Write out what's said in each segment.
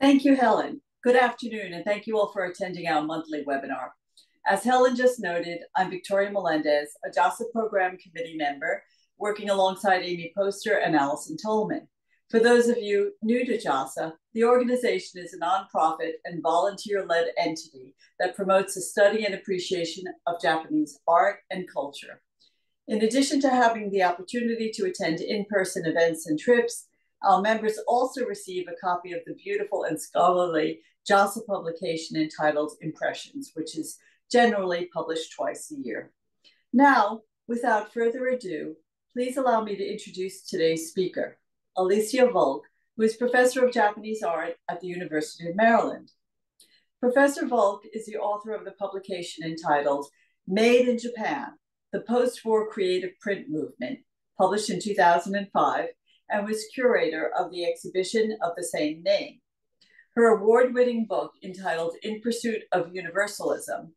Thank you, Helen. Good afternoon, and thank you all for attending our monthly webinar. As Helen just noted, I'm Victoria Melendez, a JASA Program Committee member, working alongside Amy Poster and Allison Tolman. For those of you new to JASA, the organization is a nonprofit and volunteer-led entity that promotes the study and appreciation of Japanese art and culture. In addition to having the opportunity to attend in-person events and trips, our members also receive a copy of the beautiful and scholarly JASA publication entitled Impressions, which is generally published twice a year. Now, without further ado, please allow me to introduce today's speaker, Alicia Volk, who is Professor of Japanese Art at the University of Maryland. Professor Volk is the author of the publication entitled Made in Japan, the Post-War Creative Print Movement, published in 2005, and was curator of the exhibition of the same name. Her award-winning book, entitled In Pursuit of Universalism,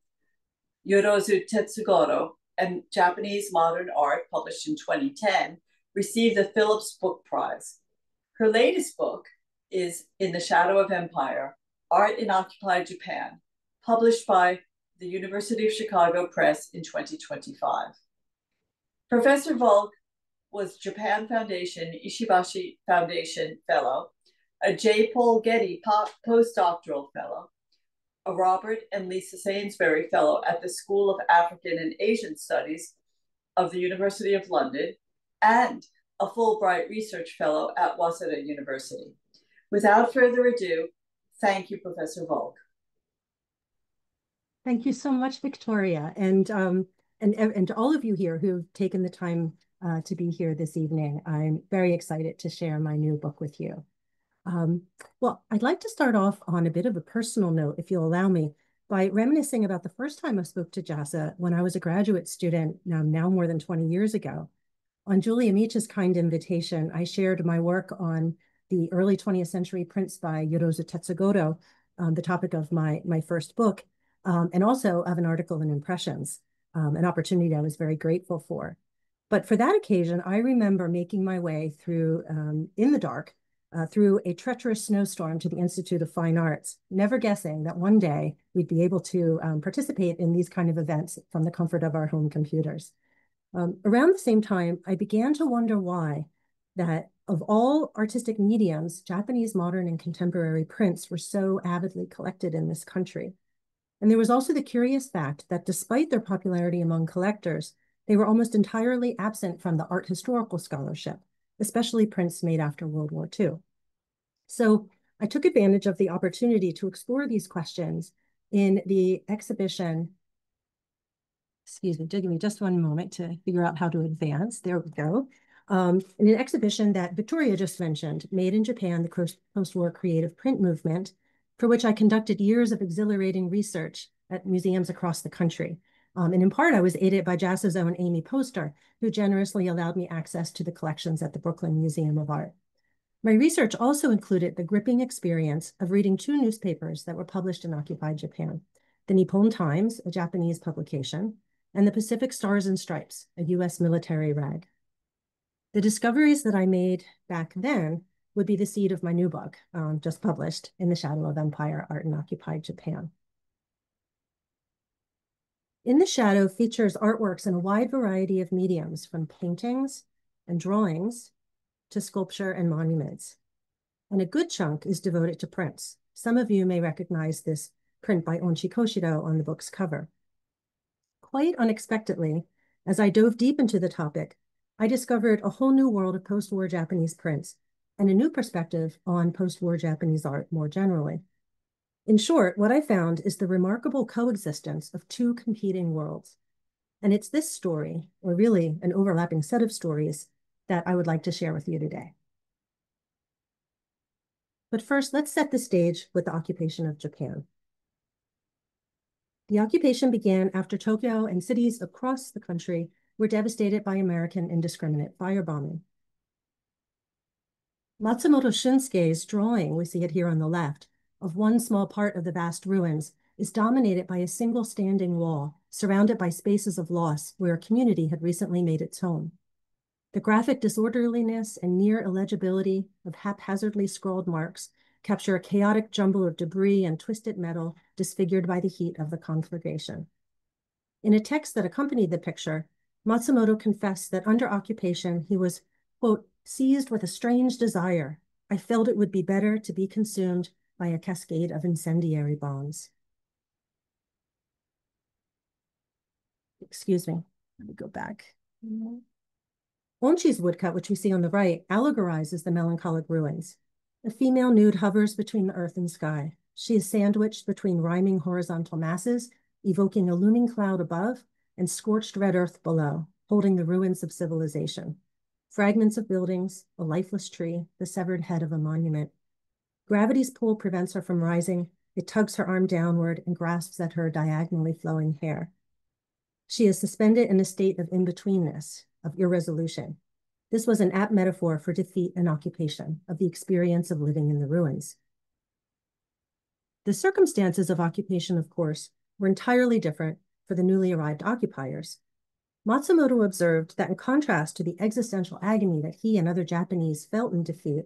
Yorozu Tetsugoro, and Japanese Modern Art, published in 2010, received the Phillips Book Prize. Her latest book is In the Shadow of Empire, Art in Occupied Japan, published by the University of Chicago Press in 2025. Professor Volk was Japan Foundation Ishibashi Foundation Fellow, a J. Paul Getty postdoctoral fellow, a Robert and Lisa Sainsbury Fellow at the School of African and Asian Studies of the University of London, and a Fulbright Research Fellow at Waseda University. Without further ado, thank you, Professor Volk. Thank you so much, Victoria, and to all of you here who've taken the time to be here this evening. I'm very excited to share my new book with you. Well, I'd like to start off on a bit of a personal note, if you'll allow me, by reminiscing about the first time I spoke to JASA when I was a graduate student, now more than 20 years ago. On Julia Meach's kind invitation, I shared my work on the early 20th century prints by Yorozu Tetsugoro, the topic of my first book, and also of an article in Impressions, an opportunity I was very grateful for. But for that occasion, I remember making my way through, in the dark, through a treacherous snowstorm to the Institute of Fine Arts, never guessing that one day we'd be able to participate in these kind of events from the comfort of our home computers. Around the same time, I began to wonder why that of all artistic mediums, Japanese modern and contemporary prints were so avidly collected in this country. And there was also the curious fact that despite their popularity among collectors, they were almost entirely absent from the art historical scholarship, especially prints made after World War II. So I took advantage of the opportunity to explore these questions in the exhibition. Excuse me, give me just one moment to figure out how to advance. There we go. In an exhibition that Victoria just mentioned, Made in Japan, the Post-War Creative Print Movement, for which I conducted years of exhilarating research at museums across the country. And in part, I was aided by JASA's own Amy Poster, who generously allowed me access to the collections at the Brooklyn Museum of Art. My research also included the gripping experience of reading two newspapers that were published in occupied Japan, the Nippon Times, a Japanese publication, and the Pacific Stars and Stripes, a US military rag. The discoveries that I made back then would be the seed of my new book, just published, In the Shadow of Empire, Art in Occupied Japan. In the Shadow features artworks in a wide variety of mediums, from paintings and drawings to sculpture and monuments. And a good chunk is devoted to prints. Some of you may recognize this print by Onchi Koshiro on the book's cover. Quite unexpectedly, as I dove deep into the topic, I discovered a whole new world of post-war Japanese prints and a new perspective on post-war Japanese art more generally. In short, what I found is the remarkable coexistence of two competing worlds. And it's this story, or really an overlapping set of stories, that I would like to share with you today. But first, let's set the stage with the occupation of Japan. The occupation began after Tokyo and cities across the country were devastated by American indiscriminate firebombing. Matsumoto Shunsuke's drawing, we see it here on the left, of one small part of the vast ruins is dominated by a single standing wall surrounded by spaces of loss where a community had recently made its home. The graphic disorderliness and near illegibility of haphazardly scrawled marks capture a chaotic jumble of debris and twisted metal disfigured by the heat of the conflagration. In a text that accompanied the picture, Matsumoto confessed that under occupation, he was, quote, seized with a strange desire. I felt it would be better to be consumed by a cascade of incendiary bombs. Excuse me, let me go back. Onchi's woodcut, which we see on the right, allegorizes the melancholic ruins. A female nude hovers between the earth and sky. She is sandwiched between rhyming horizontal masses, evoking a looming cloud above and scorched red earth below, holding the ruins of civilization. Fragments of buildings, a lifeless tree, the severed head of a monument. Gravity's pull prevents her from rising. It tugs her arm downward and grasps at her diagonally flowing hair. She is suspended in a state of in-betweenness, of irresolution. This was an apt metaphor for defeat and occupation, of the experience of living in the ruins. The circumstances of occupation, of course, were entirely different for the newly arrived occupiers. Matsumoto observed that in contrast to the existential agony that he and other Japanese felt in defeat,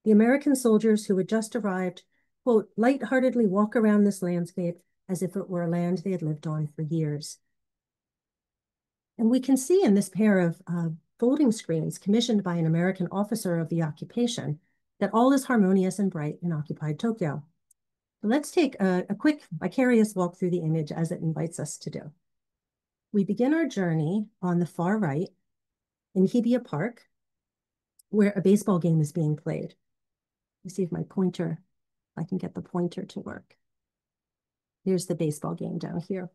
the American soldiers who had just arrived, quote, lightheartedly walk around this landscape as if it were a land they had lived on for years. And we can see in this pair of folding screens commissioned by an American officer of the occupation that all is harmonious and bright in occupied Tokyo. But let's take a quick vicarious walk through the image as it invites us to do. We begin our journey on the far right in Hibiya Park, where a baseball game is being played. Let me see if my pointer, I can get the pointer to work. Here's the baseball game down here.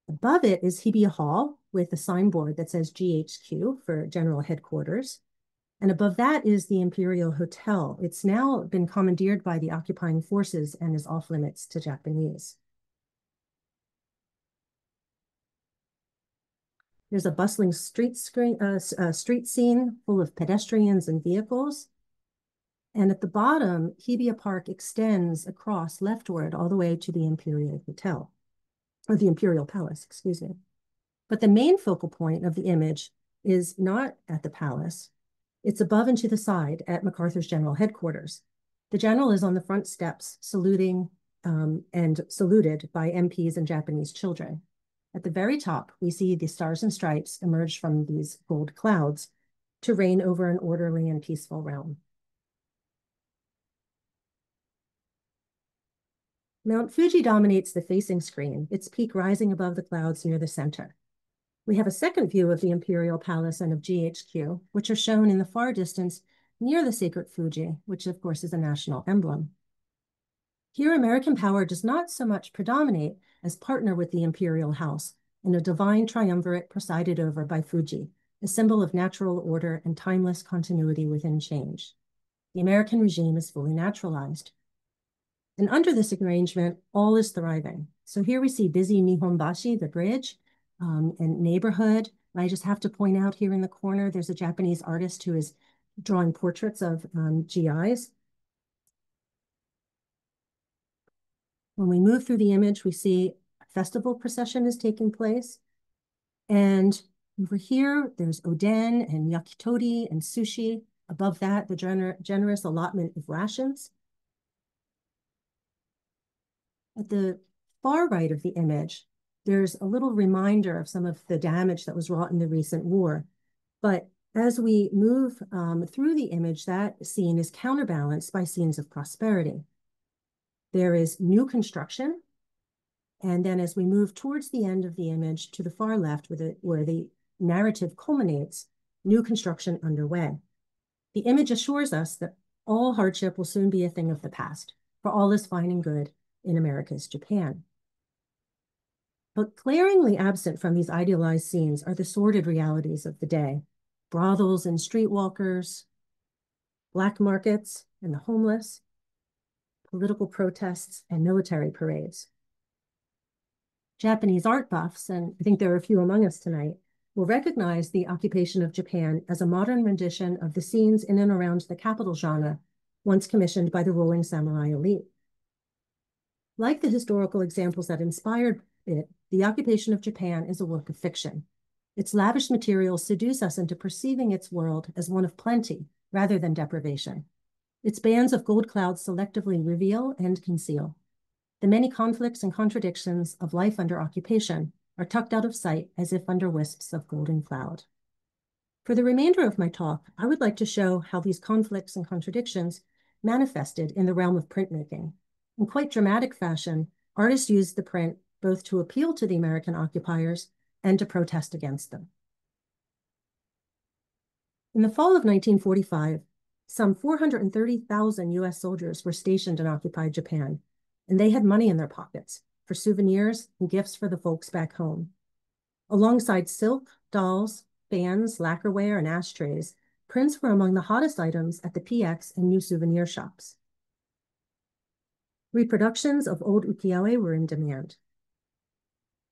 Above it is Hibiya Hall with a signboard that says GHQ for General Headquarters. And above that is the Imperial Hotel. It's now been commandeered by the occupying forces and is off limits to Japanese. There's a bustling street scene full of pedestrians and vehicles. And at the bottom, Hibiya Park extends across leftward all the way to the Imperial Hotel, or the Imperial Palace, excuse me. But the main focal point of the image is not at the palace. It's above and to the side at MacArthur's General Headquarters. The general is on the front steps saluting and saluted by MPs and Japanese children. At the very top, we see the stars and stripes emerge from these gold clouds to reign over an orderly and peaceful realm. Mount Fuji dominates the facing screen, its peak rising above the clouds near the center. We have a second view of the Imperial Palace and of GHQ, which are shown in the far distance near the sacred Fuji, which of course is a national emblem. Here, American power does not so much predominate as partner with the imperial house in a divine triumvirate presided over by Fuji, a symbol of natural order and timeless continuity within change. The American regime is fully naturalized. And under this arrangement, all is thriving. So here we see busy Nihonbashi, the bridge, and neighborhood. I just have to point out here in the corner, there's a Japanese artist who is drawing portraits of GIs. When we move through the image, we see a festival procession is taking place. And over here, there's oden and yakitori and sushi. Above that, the generous allotment of rations. At the far right of the image, there's a little reminder of some of the damage that was wrought in the recent war. But as we move through the image, that scene is counterbalanced by scenes of prosperity. There is new construction. And then as we move towards the end of the image to the far left where the narrative culminates, new construction underway. The image assures us that all hardship will soon be a thing of the past, for all is fine and good in America's Japan. But glaringly absent from these idealized scenes are the sordid realities of the day. Brothels and streetwalkers, black markets and the homeless, political protests and military parades. Japanese art buffs, and I think there are a few among us tonight, will recognize the occupation of Japan as a modern rendition of the scenes in and around the capital genre, once commissioned by the ruling samurai elite. Like the historical examples that inspired it, the occupation of Japan is a work of fiction. Its lavish materials seduce us into perceiving its world as one of plenty rather than deprivation. Its bands of gold clouds selectively reveal and conceal. The many conflicts and contradictions of life under occupation are tucked out of sight as if under wisps of golden cloud. For the remainder of my talk, I would like to show how these conflicts and contradictions manifested in the realm of printmaking. In quite dramatic fashion, artists used the print both to appeal to the American occupiers and to protest against them. In the fall of 1945, some 430,000 US soldiers were stationed in occupied Japan, and they had money in their pockets for souvenirs and gifts for the folks back home. Alongside silk, dolls, fans, lacquerware, and ashtrays, prints were among the hottest items at the PX and new souvenir shops. Reproductions of old ukiyo-e were in demand,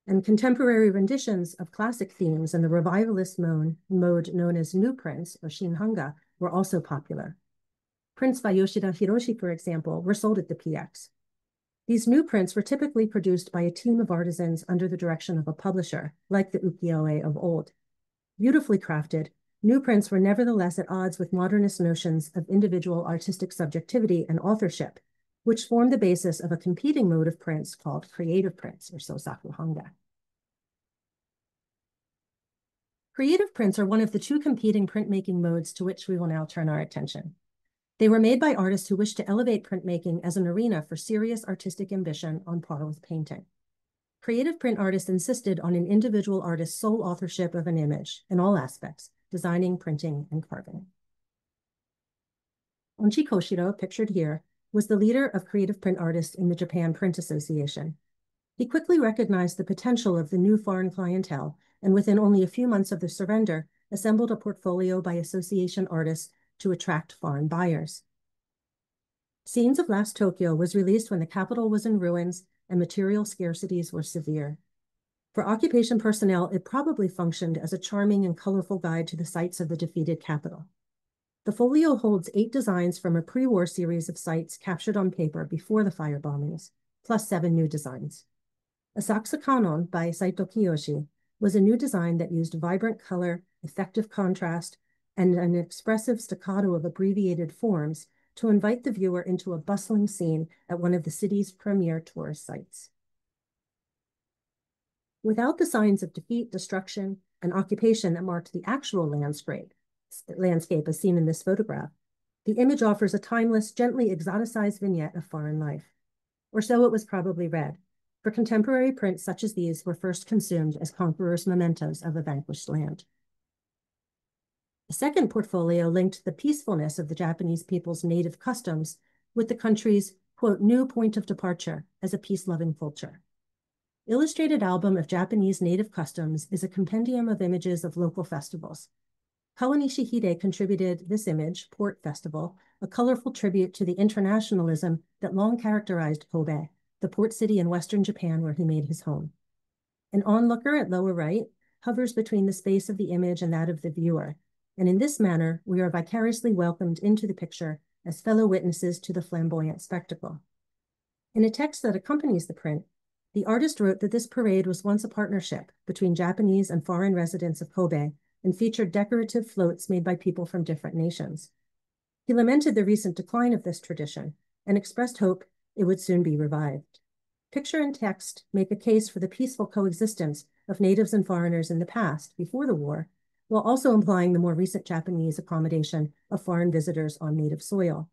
and contemporary renditions of classic themes in the revivalist mode known as new prints, or shinhanga, were also popular. Prints by Yoshida Hiroshi, for example, were sold at the PX. These new prints were typically produced by a team of artisans under the direction of a publisher, like the ukiyo-e of old. Beautifully crafted, new prints were nevertheless at odds with modernist notions of individual artistic subjectivity and authorship, which formed the basis of a competing mode of prints called creative prints, or sosaku hanga. Creative prints are one of the two competing printmaking modes to which we will now turn our attention. They were made by artists who wished to elevate printmaking as an arena for serious artistic ambition on par with painting. Creative print artists insisted on an individual artist's sole authorship of an image in all aspects, designing, printing, and carving. Onchi Koshiro, pictured here, was the leader of creative print artists in the Japan Print Association. He quickly recognized the potential of the new foreign clientele, and within only a few months of the surrender, assembled a portfolio by association artists to attract foreign buyers. Scenes of Last Tokyo was released when the capital was in ruins and material scarcities were severe. For occupation personnel, it probably functioned as a charming and colorful guide to the sites of the defeated capital. The folio holds 8 designs from a pre-war series of sites captured on paper before the fire bombings, plus 7 new designs. Asakusa Kanon by Saito Kiyoshi was a new design that used vibrant color, effective contrast, and an expressive staccato of abbreviated forms to invite the viewer into a bustling scene at one of the city's premier tourist sites. Without the signs of defeat, destruction, and occupation that marked the actual landscape as seen in this photograph, the image offers a timeless, gently exoticized vignette of foreign life. Or so it was probably read, for contemporary prints such as these were first consumed as conquerors' mementos of a vanquished land. The second portfolio linked the peacefulness of the Japanese people's native customs with the country's, quote, new point of departure as a peace-loving culture. Illustrated Album of Japanese Native Customs is a compendium of images of local festivals. Kawanishi Hide contributed this image, Port Festival, a colorful tribute to the internationalism that long characterized Kobe, the port city in Western Japan where he made his home. An onlooker at lower right hovers between the space of the image and that of the viewer, and in this manner, we are vicariously welcomed into the picture as fellow witnesses to the flamboyant spectacle. In a text that accompanies the print, the artist wrote that this parade was once a partnership between Japanese and foreign residents of Kobe and featured decorative floats made by people from different nations. He lamented the recent decline of this tradition and expressed hope it would soon be revived. Picture and text make a case for the peaceful coexistence of natives and foreigners in the past, before the war, while also implying the more recent Japanese accommodation of foreign visitors on native soil.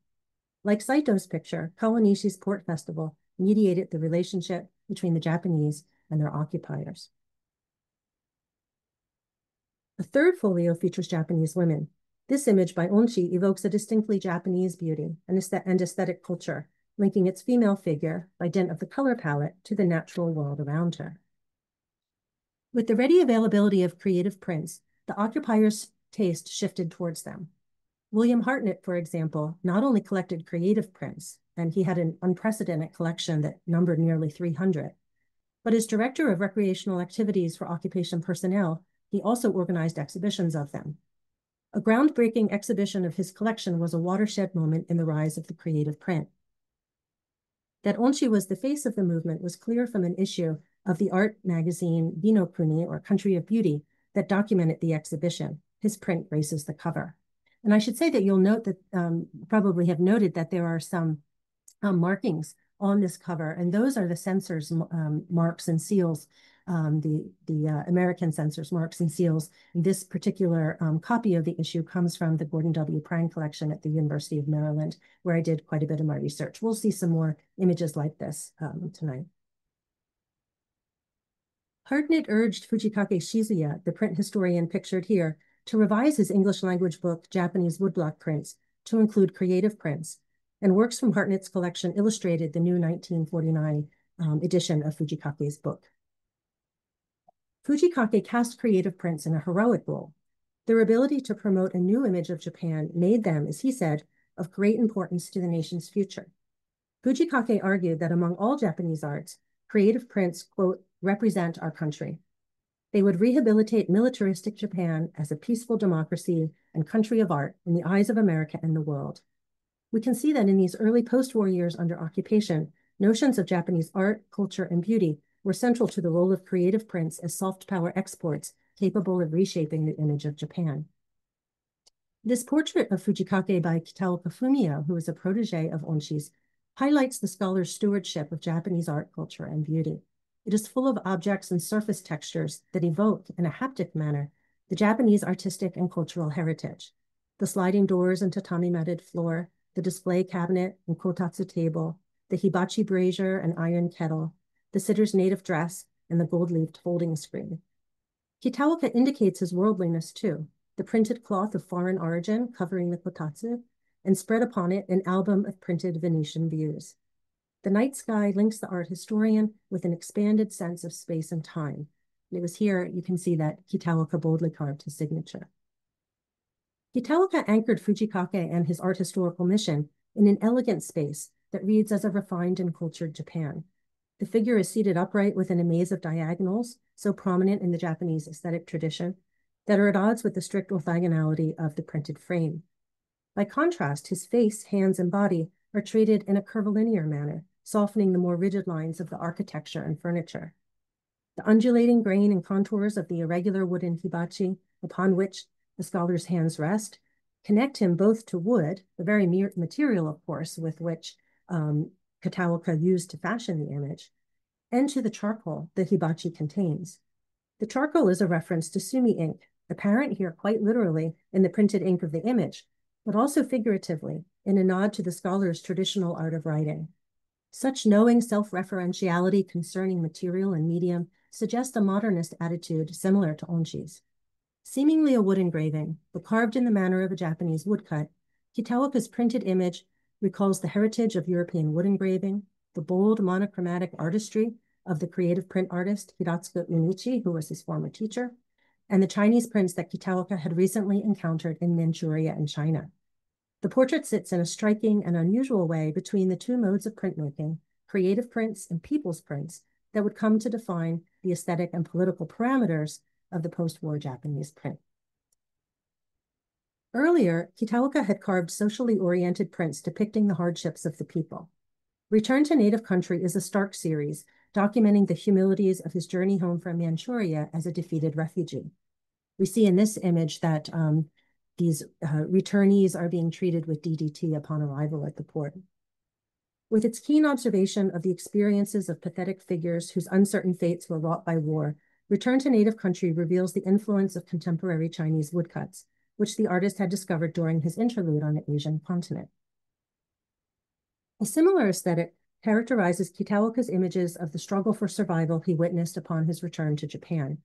Like Saito's picture, Kawanishi's Port Festival mediated the relationship between the Japanese and their occupiers. A third folio features Japanese women. This image by Onchi evokes a distinctly Japanese beauty and aesthetic culture, linking its female figure, by dint of the color palette, to the natural world around her. With the ready availability of creative prints, the occupiers' taste shifted towards them. William Hartnett, for example, not only collected creative prints, and he had an unprecedented collection that numbered nearly 300, but as director of recreational activities for occupation personnel, he also organized exhibitions of them. A groundbreaking exhibition of his collection was a watershed moment in the rise of the creative print. That Onchi was the face of the movement was clear from an issue of the art magazine Binokuni, or Country of Beauty, that documented the exhibition. His print graces the cover. And I should say that you'll note that, probably have noted that there are some markings on this cover, and those are the censors' marks and seals, the American censors' marks and seals. This particular copy of the issue comes from the Gordon W. Prang collection at the University of Maryland, where I did quite a bit of my research. We'll see some more images like this tonight. Hartnett urged Fujikake Shizuya, the print historian pictured here, to revise his English language book, Japanese Woodblock Prints, to include creative prints, and works from Hartnett's collection illustrated the new 1949 edition of Fujikake's book. Fujikake cast creative prints in a heroic role. Their ability to promote a new image of Japan made them, as he said, of great importance to the nation's future. Fujikake argued that among all Japanese arts, creative prints, quote, represent our country. They would rehabilitate militaristic Japan as a peaceful democracy and country of art in the eyes of America and the world. We can see that in these early post-war years under occupation, notions of Japanese art, culture, and beauty were central to the role of creative prints as soft power exports capable of reshaping the image of Japan. This portrait of Fujikake by Kitaoka Fumio, who is a protege of Onshi's, highlights the scholar's stewardship of Japanese art, culture, and beauty. It is full of objects and surface textures that evoke, in a haptic manner, the Japanese artistic and cultural heritage. The sliding doors and tatami-matted floor, the display cabinet and kotatsu table, the hibachi brazier and iron kettle, the sitter's native dress, and the gold-leafed folding screen. Kitaoka indicates his worldliness too, the printed cloth of foreign origin covering the kotatsu, and spread upon it an album of printed Venetian views. The night sky links the art historian with an expanded sense of space and time. And it was here you can see that Kitaoka boldly carved his signature. Kitaoka anchored Fujikake and his art historical mission in an elegant space that reads as a refined and cultured Japan. The figure is seated upright within a maze of diagonals, so prominent in the Japanese aesthetic tradition, that are at odds with the strict orthogonality of the printed frame. By contrast, his face, hands, and body are treated in a curvilinear manner, softening the more rigid lines of the architecture and furniture. The undulating grain and contours of the irregular wooden hibachi, upon which the scholar's hands rest, connect him both to wood, the very material, of course, with which Kitaoka used to fashion the image, and to the charcoal the hibachi contains. The charcoal is a reference to sumi ink, apparent here quite literally in the printed ink of the image, but also figuratively in a nod to the scholar's traditional art of writing. Such knowing self-referentiality concerning material and medium suggests a modernist attitude similar to Onshi's. Seemingly a wood engraving, but carved in the manner of a Japanese woodcut, Kitaoka's printed image recalls the heritage of European wood engraving, the bold monochromatic artistry of the creative print artist Hiratsuka Unichi, who was his former teacher, and the Chinese prints that Kitaoka had recently encountered in Manchuria and China. The portrait sits in a striking and unusual way between the two modes of printmaking, creative prints and people's prints, that would come to define the aesthetic and political parameters of the post-war Japanese print. Earlier, Kitaoka had carved socially oriented prints depicting the hardships of the people. Return to Native Country is a stark series documenting the humilities of his journey home from Manchuria as a defeated refugee. We see in this image that these returnees are being treated with DDT upon arrival at the port. With its keen observation of the experiences of pathetic figures whose uncertain fates were wrought by war, Return to Native Country reveals the influence of contemporary Chinese woodcuts, which the artist had discovered during his interlude on the Asian continent. A similar aesthetic characterizes Kitaoka's images of the struggle for survival he witnessed upon his return to Japan.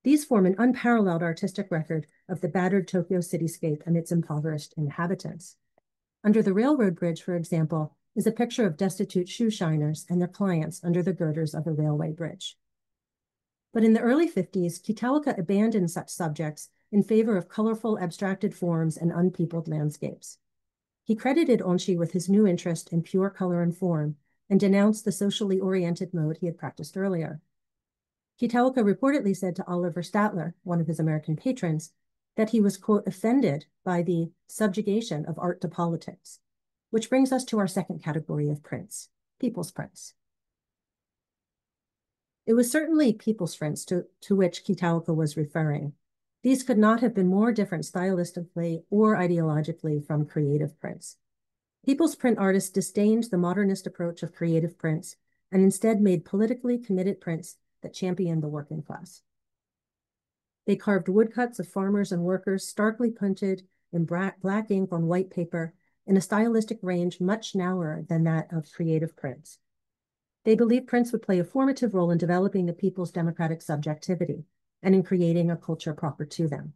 These form an unparalleled artistic record of the battered Tokyo cityscape and its impoverished inhabitants. Under the railroad bridge, for example, is a picture of destitute shoe shiners and their clients under the girders of a railway bridge. But in the early 50s, Kitaoka abandoned such subjects in favor of colorful, abstracted forms and unpeopled landscapes. He credited Onshi with his new interest in pure color and form, and denounced the socially oriented mode he had practiced earlier. Kitaoka reportedly said to Oliver Statler, one of his American patrons, that he was, quote, offended by the subjugation of art to politics, which brings us to our second category of prints, people's prints. It was certainly people's prints to which Kitaoka was referring. These could not have been more different stylistically or ideologically from creative prints. People's print artists disdained the modernist approach of creative prints and instead made politically committed prints that championed the working class. They carved woodcuts of farmers and workers starkly printed in black ink on white paper in a stylistic range much narrower than that of creative prints. They believed prints would play a formative role in developing the people's democratic subjectivity and in creating a culture proper to them.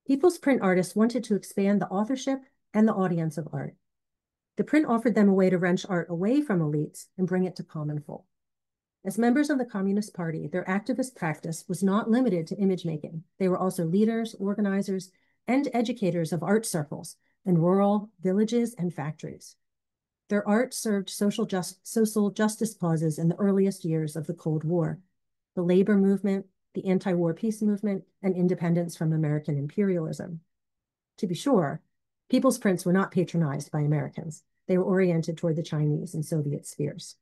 People's print artists wanted to expand the authorship and the audience of art. The print offered them a way to wrench art away from elites and bring it to common folk. As members of the Communist Party, their activist practice was not limited to image making. They were also leaders, organizers, and educators of art circles in rural villages and factories. Their art served social justice causes in the earliest years of the Cold War, the labor movement, the anti-war peace movement, and independence from American imperialism. To be sure, people's prints were not patronized by Americans. They were oriented toward the Chinese and Soviet spheres.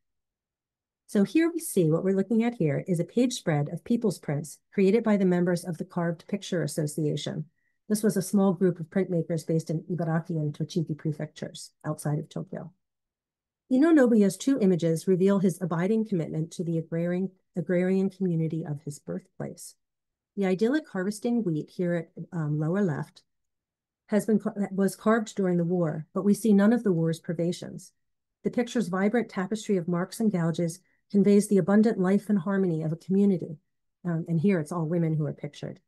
So here we see what we're looking at here is a page spread of people's prints created by the members of the Carved Picture Association. This was a small group of printmakers based in Ibaraki and Tochigi prefectures outside of Tokyo. Ino Nobuya's two images reveal his abiding commitment to the agrarian community of his birthplace. The idyllic harvesting wheat here at lower left was carved during the war, but we see none of the war's privations. The picture's vibrant tapestry of marks and gouges conveys the abundant life and harmony of a community. And here it's all women who are pictured,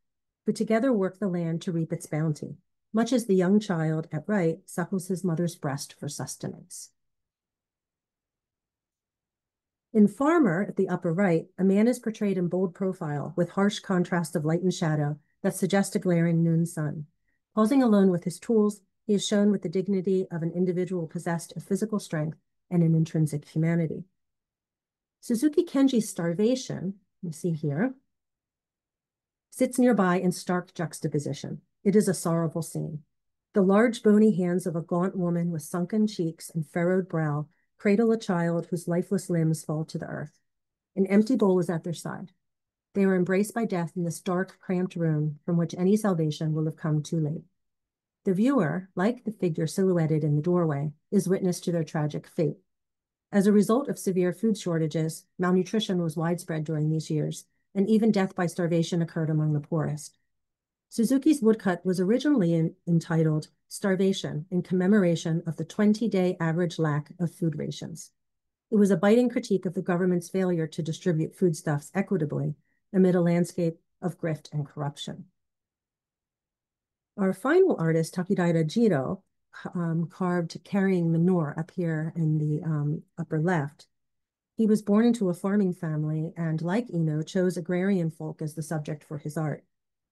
who together work the land to reap its bounty, much as the young child at right suckles his mother's breast for sustenance. In Farmer, at the upper right, a man is portrayed in bold profile with harsh contrast of light and shadow that suggest a glaring noon sun. Pausing alone with his tools, he is shown with the dignity of an individual possessed of physical strength and an intrinsic humanity. Suzuki Kenji's Starvation, you see here, sits nearby in stark juxtaposition. It is a sorrowful scene. The large bony hands of a gaunt woman with sunken cheeks and furrowed brow cradle a child whose lifeless limbs fall to the earth. An empty bowl is at their side. They are embraced by death in this dark, cramped room from which any salvation will have come too late. The viewer, like the figure silhouetted in the doorway, is witness to their tragic fate. As a result of severe food shortages, malnutrition was widespread during these years, and even death by starvation occurred among the poorest. Suzuki's woodcut was originally entitled Starvation in commemoration of the 20-day average lack of food rations. It was a biting critique of the government's failure to distribute foodstuffs equitably amid a landscape of grift and corruption. Our final artist, Takidaira Jiro, carved Carrying Manure up here in the upper left. He was born into a farming family and, like Ino, chose agrarian folk as the subject for his art.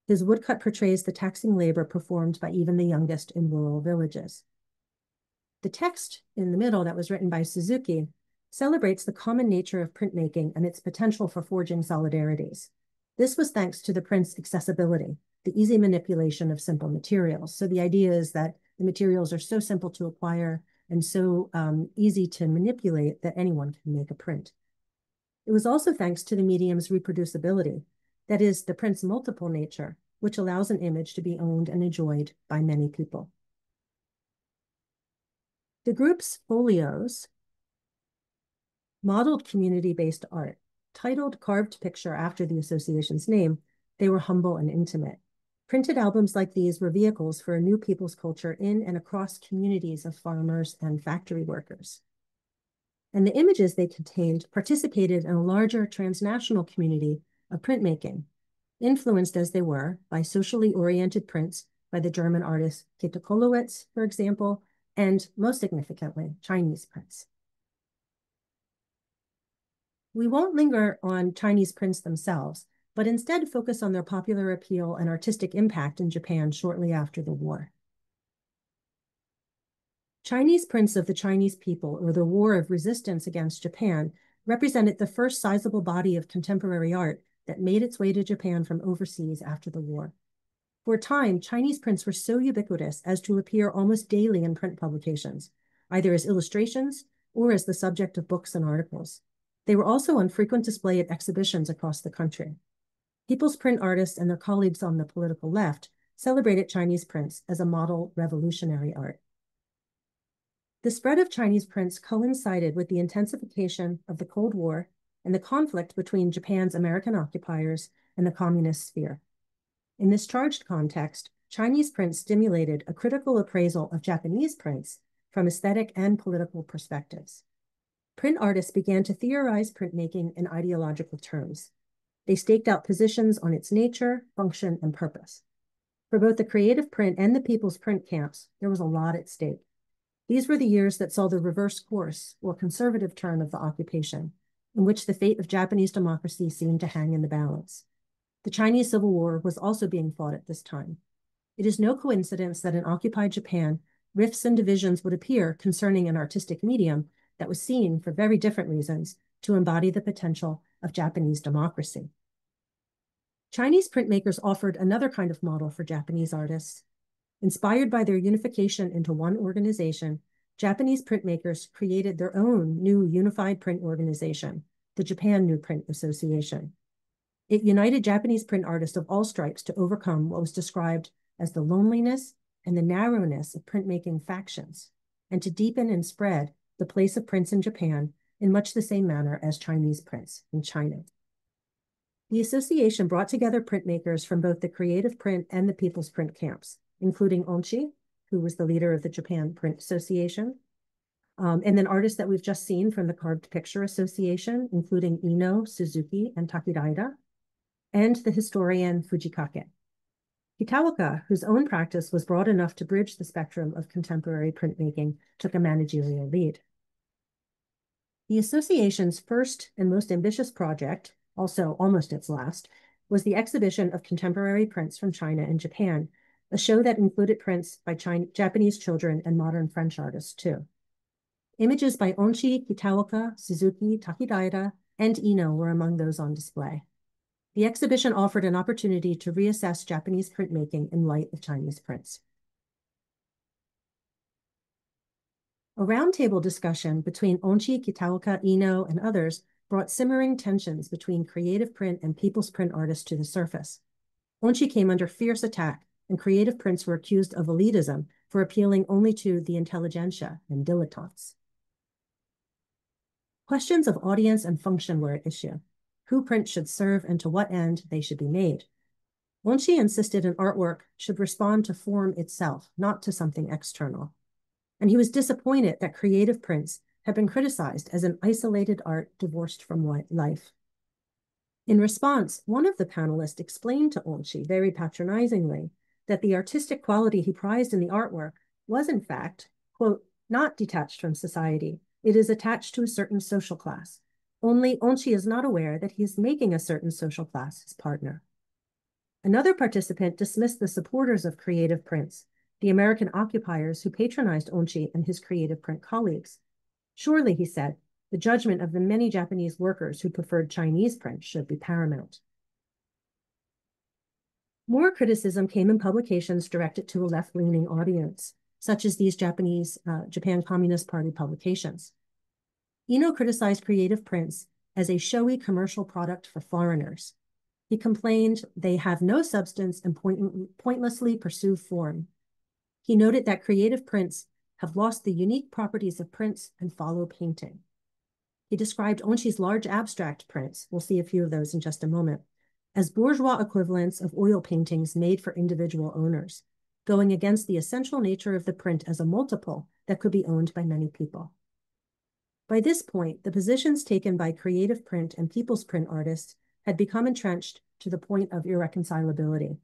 His woodcut portrays the taxing labor performed by even the youngest in rural villages. The text in the middle that was written by Suzuki celebrates the common nature of printmaking and its potential for forging solidarities. This was thanks to the print's accessibility, the easy manipulation of simple materials. So the idea is that the materials are so simple to acquire and so easy to manipulate that anyone can make a print. It was also thanks to the medium's reproducibility, that is, the print's multiple nature, which allows an image to be owned and enjoyed by many people. The group's folios modeled community-based art. Titled Carved Picture after the association's name, they were humble and intimate. Printed albums like these were vehicles for a new people's culture in and across communities of farmers and factory workers. And the images they contained participated in a larger transnational community of printmaking, influenced as they were by socially oriented prints by the German artist Käthe Kollwitz, for example, and most significantly, Chinese prints. We won't linger on Chinese prints themselves, but instead focus on their popular appeal and artistic impact in Japan shortly after the war. Chinese prints of the Chinese people, or the war of resistance against Japan, represented the first sizable body of contemporary art that made its way to Japan from overseas after the war. For a time, Chinese prints were so ubiquitous as to appear almost daily in print publications, either as illustrations or as the subject of books and articles. They were also on frequent display at exhibitions across the country. People's print artists and their colleagues on the political left celebrated Chinese prints as a model revolutionary art. The spread of Chinese prints coincided with the intensification of the Cold War and the conflict between Japan's American occupiers and the communist sphere. In this charged context, Chinese prints stimulated a critical appraisal of Japanese prints from aesthetic and political perspectives. Print artists began to theorize printmaking in ideological terms. They staked out positions on its nature, function, and purpose. For both the creative print and the people's print camps, there was a lot at stake. These were the years that saw the reverse course, or conservative turn of the occupation, in which the fate of Japanese democracy seemed to hang in the balance. The Chinese Civil War was also being fought at this time. It is no coincidence that in occupied Japan, rifts and divisions would appear concerning an artistic medium that was seen, for very different reasons, to embody the potential of Japanese democracy. Chinese printmakers offered another kind of model for Japanese artists. Inspired by their unification into one organization, Japanese printmakers created their own new unified print organization, the Japan New Print Association. It united Japanese print artists of all stripes to overcome what was described as the loneliness and the narrowness of printmaking factions, and to deepen and spread the place of prints in Japan in much the same manner as Chinese prints in China. The association brought together printmakers from both the creative print and the people's print camps, including Onchi, who was the leader of the Japan Print Association, and then artists that we've just seen from the Carved Picture Association, including Ino, Suzuki, and Takiraida, and the historian Fujikake. Hitaoka, whose own practice was broad enough to bridge the spectrum of contemporary printmaking, took a managerial lead. The association's first and most ambitious project, also almost its last, was the exhibition of contemporary prints from China and Japan, a show that included prints by Japanese children and modern French artists too. Images by Onchi, Hitaoka, Suzuki, Takiraida, and Ino were among those on display. The exhibition offered an opportunity to reassess Japanese printmaking in light of Chinese prints. A roundtable discussion between Onchi, Kitaoka, Ino, and others brought simmering tensions between creative print and people's print artists to the surface. Onchi came under fierce attack, and creative prints were accused of elitism for appealing only to the intelligentsia and dilettantes. Questions of audience and function were at issue. Who prints should serve and to what end they should be made. Onchi insisted an artwork should respond to form itself, not to something external. And he was disappointed that creative prints had been criticized as an isolated art divorced from life. In response, one of the panelists explained to Onchi very patronizingly that the artistic quality he prized in the artwork was, in fact, quote, not detached from society. It is attached to a certain social class. Only Onchi is not aware that he is making a certain social class his partner. Another participant dismissed the supporters of creative prints, the American occupiers who patronized Onchi and his creative print colleagues. Surely, he said, the judgment of the many Japanese workers who preferred Chinese print should be paramount. More criticism came in publications directed to a left-leaning audience, such as these Japan Communist Party publications. Ino criticized creative prints as a showy commercial product for foreigners. He complained they have no substance and pointlessly pursue form. He noted that creative prints have lost the unique properties of prints and follow painting. He described Onchi's large abstract prints, we'll see a few of those in just a moment, as bourgeois equivalents of oil paintings made for individual owners, going against the essential nature of the print as a multiple that could be owned by many people. By this point, the positions taken by creative print and people's print artists had become entrenched to the point of irreconcilability.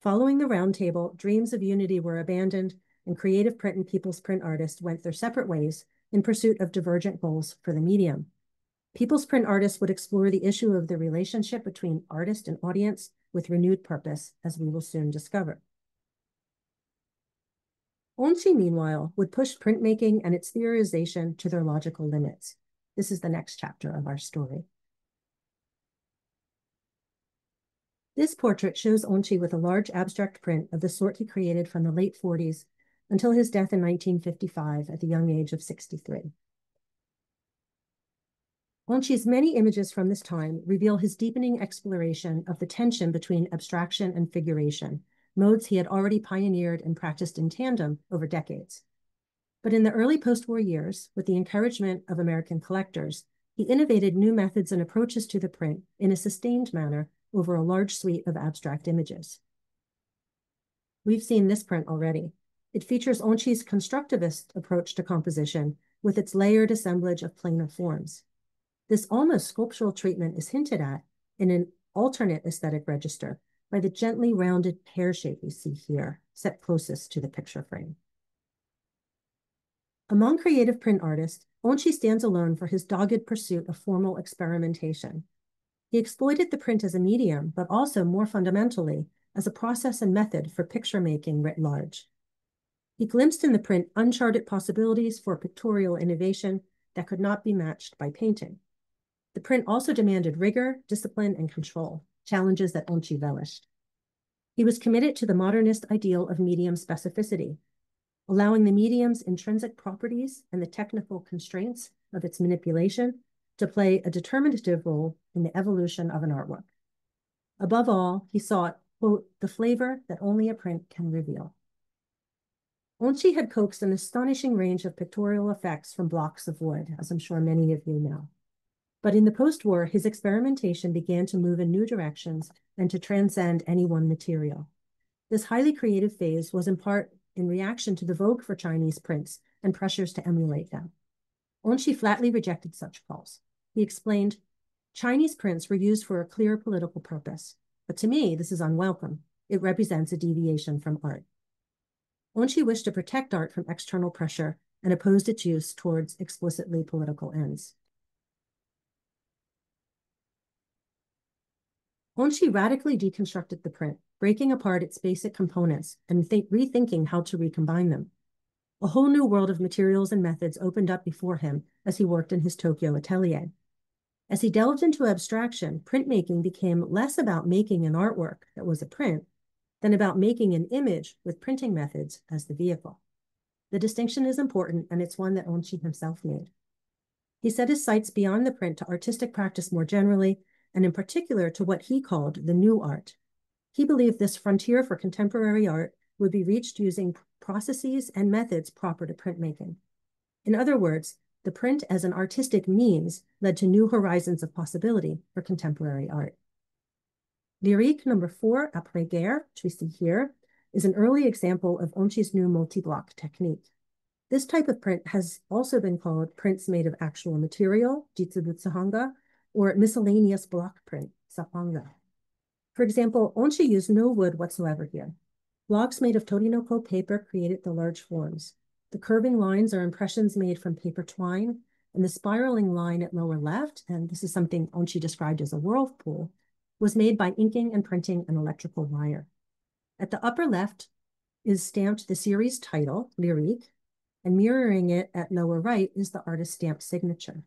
Following the roundtable, dreams of unity were abandoned, and creative print and people's print artists went their separate ways in pursuit of divergent goals for the medium. People's print artists would explore the issue of the relationship between artist and audience with renewed purpose, as we will soon discover. Onchi, meanwhile, would push printmaking and its theorization to their logical limits. This is the next chapter of our story. This portrait shows Onchi with a large abstract print of the sort he created from the late 40s until his death in 1955 at the young age of 63. Onchi's many images from this time reveal his deepening exploration of the tension between abstraction and figuration, modes he had already pioneered and practiced in tandem over decades. But in the early post-war years, with the encouragement of American collectors, he innovated new methods and approaches to the print in a sustained manner over a large suite of abstract images. We've seen this print already. It features Onchi's constructivist approach to composition with its layered assemblage of planar forms. This almost sculptural treatment is hinted at in an alternate aesthetic register by the gently rounded pear shape we see here, set closest to the picture frame. Among creative print artists, Onchi stands alone for his dogged pursuit of formal experimentation. He exploited the print as a medium, but also more fundamentally, as a process and method for picture making writ large. He glimpsed in the print uncharted possibilities for pictorial innovation that could not be matched by painting. The print also demanded rigor, discipline, and control, challenges that Onchi relished. He was committed to the modernist ideal of medium specificity, allowing the medium's intrinsic properties and the technical constraints of its manipulation to play a determinative role in the evolution of an artwork. Above all, he sought, quote, the flavor that only a print can reveal. Onchi had coaxed an astonishing range of pictorial effects from blocks of wood, as I'm sure many of you know. But in the post-war, his experimentation began to move in new directions and to transcend any one material. This highly creative phase was in part in reaction to the vogue for Chinese prints and pressures to emulate them. Onchi flatly rejected such calls. He explained, Chinese prints were used for a clear political purpose, but to me, this is unwelcome. It represents a deviation from art. Onchi wished to protect art from external pressure and opposed its use towards explicitly political ends. Onchi radically deconstructed the print, breaking apart its basic components and rethinking how to recombine them. A whole new world of materials and methods opened up before him as he worked in his Tokyo atelier. As he delved into abstraction, printmaking became less about making an artwork that was a print than about making an image with printing methods as the vehicle. The distinction is important, and it's one that Onchi himself made. He set his sights beyond the print to artistic practice more generally, and in particular to what he called the new art. He believed this frontier for contemporary art would be reached using processes and methods proper to printmaking. In other words, the print as an artistic means led to new horizons of possibility for contemporary art. Lyrique number 4, après-guerre, which we see here, is an early example of Onchi's new multi-block technique. This type of print has also been called prints made of actual material, jitsubutsuhanga, or miscellaneous block print, sapanga. For example, Onchi used no wood whatsoever here. Blocks made of torinoko paper created the large forms. The curving lines are impressions made from paper twine, and the spiraling line at lower left, and this is something Onchi described as a whirlpool, was made by inking and printing an electrical wire. At the upper left is stamped the series title, Lyrique, and mirroring it at lower right is the artist's stamped signature.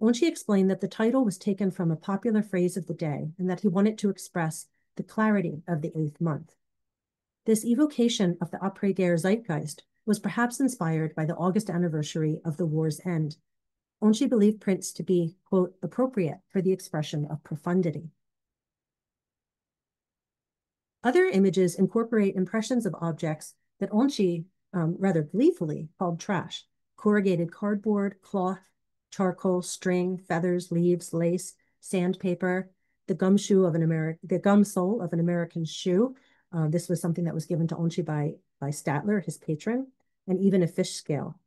Onchi explained that the title was taken from a popular phrase of the day and that he wanted to express the clarity of the 8th month. This evocation of the après-guerre zeitgeist was perhaps inspired by the August anniversary of the war's end. Onchi believed prints to be, quote, appropriate for the expression of profundity. Other images incorporate impressions of objects that Onchi rather gleefully called trash: corrugated cardboard, cloth, charcoal, string, feathers, leaves, lace, sandpaper, the gum sole of an American shoe. This was something that was given to Onchi by Statler, his patron, and even a fish scale.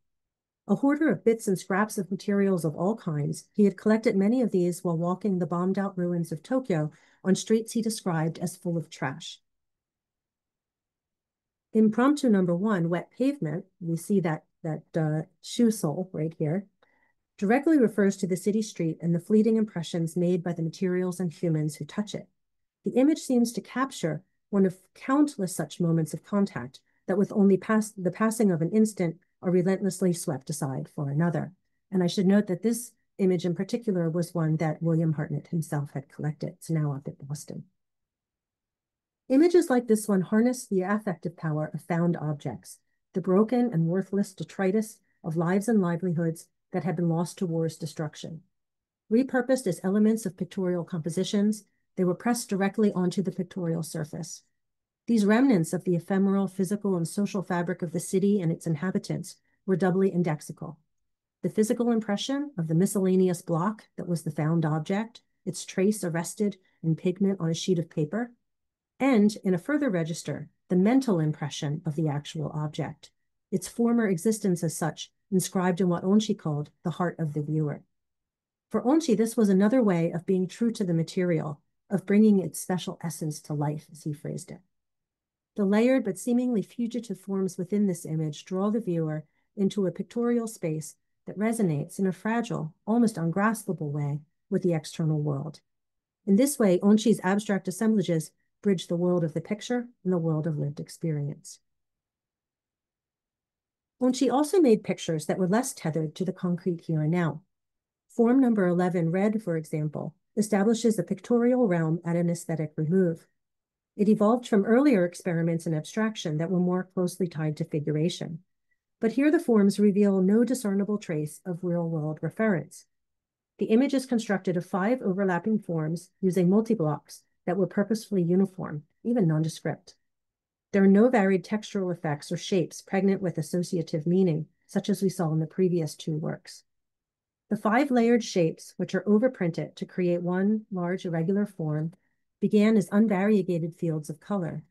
A hoarder of bits and scraps of materials of all kinds, he had collected many of these while walking the bombed-out ruins of Tokyo on streets he described as full of trash. Impromptu number 1, wet pavement, we see that shoe sole right here, directly refers to the city street and the fleeting impressions made by the materials and humans who touch it. The image seems to capture one of countless such moments of contact that with only the passing of an instant are relentlessly swept aside for another. And I should note that this image in particular was one that William Hartnett himself had collected. It's now up at Boston. Images like this one harness the affective power of found objects, the broken and worthless detritus of lives and livelihoods that had been lost to war's destruction. Repurposed as elements of pictorial compositions, they were pressed directly onto the pictorial surface. These remnants of the ephemeral physical and social fabric of the city and its inhabitants were doubly indexical. The physical impression of the miscellaneous block that was the found object, its trace arrested in pigment on a sheet of paper, and, in a further register, the mental impression of the actual object, its former existence as such, inscribed in what Onchi called the heart of the viewer. For Onchi, this was another way of being true to the material, of bringing its special essence to life, as he phrased it. The layered but seemingly fugitive forms within this image draw the viewer into a pictorial space that resonates in a fragile, almost ungraspable way with the external world. In this way, Onchi's abstract assemblages bridge the world of the picture and the world of lived experience. Onchi also made pictures that were less tethered to the concrete here and now. Form number 11, red, for example, establishes a pictorial realm at an aesthetic remove. It evolved from earlier experiments in abstraction that were more closely tied to figuration. But here the forms reveal no discernible trace of real-world reference. The image is constructed of 5 overlapping forms using multi-blocks that were purposefully uniform, even nondescript. There are no varied textural effects or shapes pregnant with associative meaning, such as we saw in the previous 2 works. The 5 layered shapes, which are overprinted to create one large irregular form, began as unvariegated fields of color.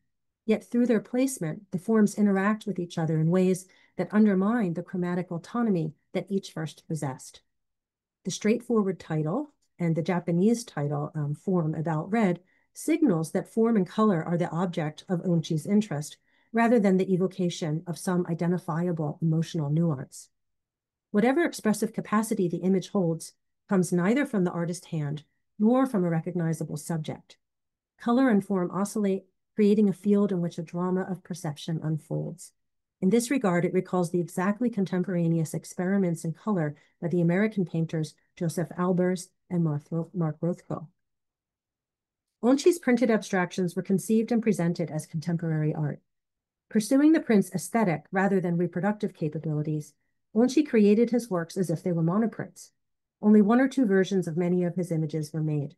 Yet through their placement, the forms interact with each other in ways that undermine the chromatic autonomy that each first possessed. The straightforward title and the Japanese title form about red signals that form and color are the object of Onchi's interest, rather than the evocation of some identifiable emotional nuance. Whatever expressive capacity the image holds comes neither from the artist's hand nor from a recognizable subject. Color and form oscillate, creating a field in which a drama of perception unfolds. In this regard, it recalls the exactly contemporaneous experiments in color by the American painters Joseph Albers and Mark Rothko. Onchi's printed abstractions were conceived and presented as contemporary art. Pursuing the print's aesthetic rather than reproductive capabilities, Onchi created his works as if they were monoprints. Only 1 or 2 versions of many of his images were made.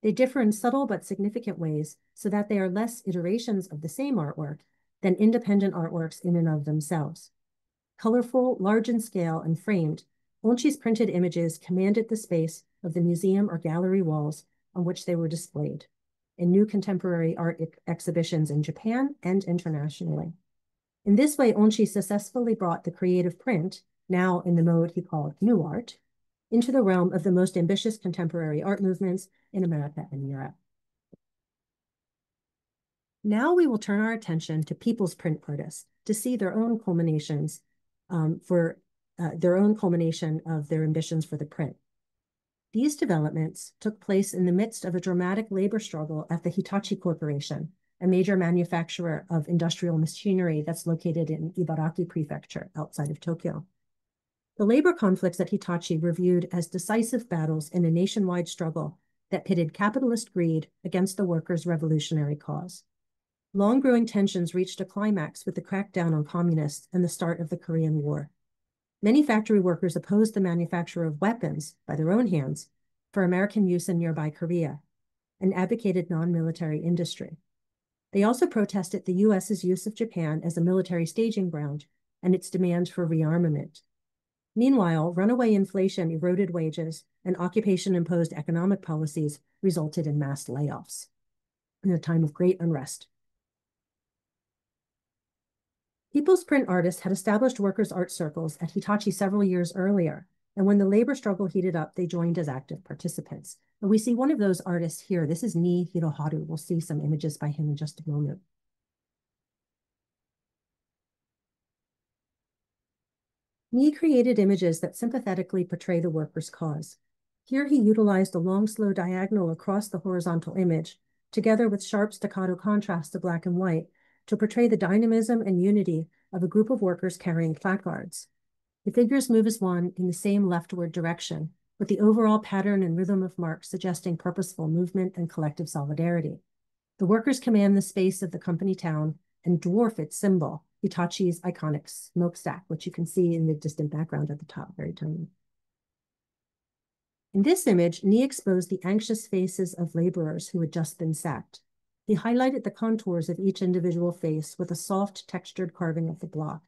They differ in subtle but significant ways so that they are less iterations of the same artwork than independent artworks in and of themselves. Colorful, large in scale, and framed, Onchi's printed images commanded the space of the museum or gallery walls on which they were displayed in new contemporary art exhibitions in Japan and internationally. In this way, Onchi successfully brought the creative print, now in the mode he called new art, into the realm of the most ambitious contemporary art movements in America and Europe. Now we will turn our attention to people's print artists to see their own culminations their own culmination of their ambitions for the print. These developments took place in the midst of a dramatic labor struggle at the Hitachi Corporation, a major manufacturer of industrial machinery that's located in Ibaraki Prefecture outside of Tokyo. The labor conflicts at Hitachi were viewed as decisive battles in a nationwide struggle that pitted capitalist greed against the workers' revolutionary cause. Long-growing tensions reached a climax with the crackdown on communists and the start of the Korean War. Many factory workers opposed the manufacture of weapons by their own hands for American use in nearby Korea and advocated non-military industry. They also protested the U.S.'s use of Japan as a military staging ground and its demand for rearmament. Meanwhile, runaway inflation eroded wages and occupation-imposed economic policies resulted in mass layoffs in a time of great unrest. People's print artists had established workers' art circles at Hitachi several years earlier, and when the labor struggle heated up, they joined as active participants. And we see one of those artists here. This is Nii Hiroharu. We'll see some images by him in just a moment. Nii created images that sympathetically portray the workers' cause. Here he utilized a long, slow diagonal across the horizontal image, together with sharp staccato contrast to black and white, to portray the dynamism and unity of a group of workers carrying placards. The figures move as one in the same leftward direction, with the overall pattern and rhythm of marks suggesting purposeful movement and collective solidarity. The workers command the space of the company town and dwarf its symbol, Hitachi's iconic smokestack, which you can see in the distant background at the top, very tiny. In this image, Ni exposed the anxious faces of laborers who had just been sacked. He highlighted the contours of each individual face with a soft, textured carving of the block.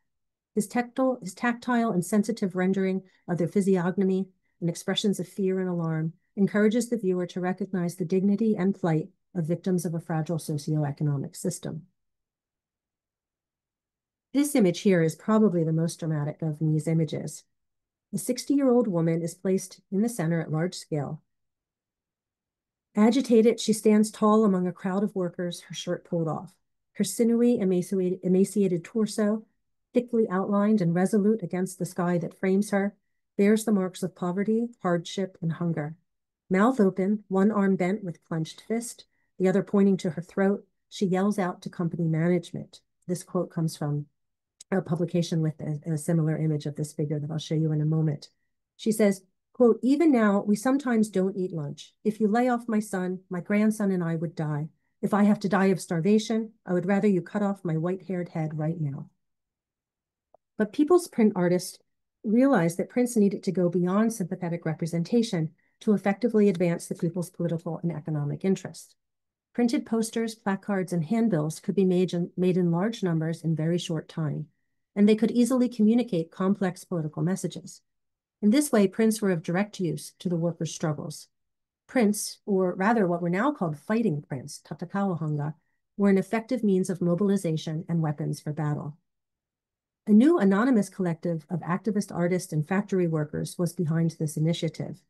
His tactile and sensitive rendering of their physiognomy and expressions of fear and alarm encourages the viewer to recognize the dignity and plight of victims of a fragile socioeconomic system. This image here is probably the most dramatic of these images. A 60-year-old woman is placed in the center at large scale. Agitated, she stands tall among a crowd of workers, her shirt pulled off. Her sinewy, emaciated torso, thickly outlined and resolute against the sky that frames her, bears the marks of poverty, hardship, and hunger. Mouth open, one arm bent with clenched fist, the other pointing to her throat, she yells out to company management. This quote comes from a publication with a similar image of this figure that I'll show you in a moment. She says, quote, "Even now, we sometimes don't eat lunch. If you lay off my son, my grandson and I would die. If I have to die of starvation, I would rather you cut off my white-haired head right now." But people's print artists realized that prints needed to go beyond sympathetic representation to effectively advance the people's political and economic interests. Printed posters, placards, and handbills could be made in large numbers in very short time, and they could easily communicate complex political messages. In this way, prints were of direct use to the workers' struggles. Prints, or rather what were now called fighting prints, tatakawahanga, were an effective means of mobilization and weapons for battle. A new anonymous collective of activist artists and factory workers was behind this initiative.